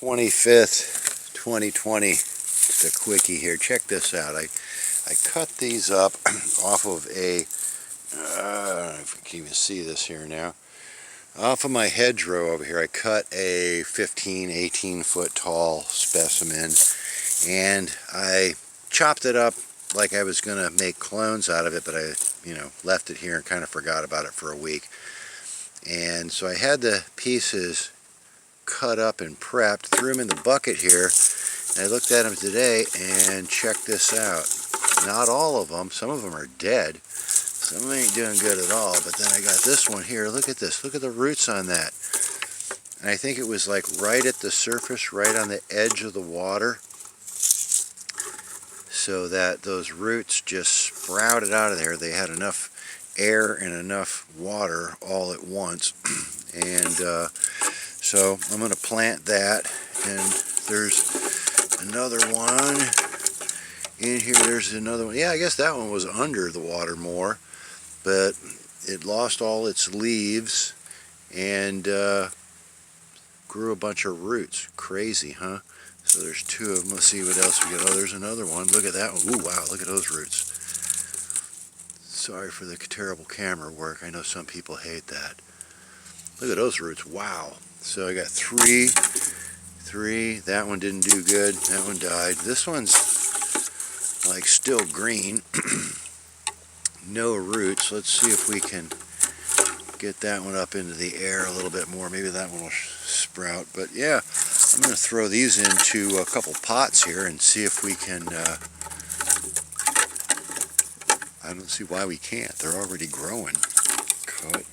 25th, 2020. Just a quickie here. Check this out. I cut these up off of a, I don't know if you can even see this here now, off of my hedgerow over here. I cut a 15, 18 foot tall specimen, and I chopped it up like I was going to make clones out of it, but I, left it here and kind of forgot about it for a week. And so I had the pieces cut up and prepped, threw them in the bucket here, and I looked at them today, and check this out. Not all of them, some of them are dead, some of them ain't doing good at all, but then I got this one here. Look at this, look at the roots on that. And I think it was like right at the surface, right on the edge of the water, so that those roots just sprouted out of there. They had enough air and enough water all at once. And so I'm going to plant that. And there's another one in here. There's another one. Yeah, I guess that one was under the water more, but it lost all its leaves and grew a bunch of roots. Crazy, huh? So there's two of them. Let's see what else we got. Oh, there's another one. Look at that one. Ooh, wow, look at those roots. Sorry for the terrible camera work. I know some people hate that. Look at those roots. Wow. So I got three. That one didn't do good. That one died. This one's like still green. No roots. Let's see if we can get that one up into the air a little bit more. Maybe that one will sprout. But yeah, I'm going to throw these into a couple pots here and see if we can, I don't see why we can't. They're already growing. Cut.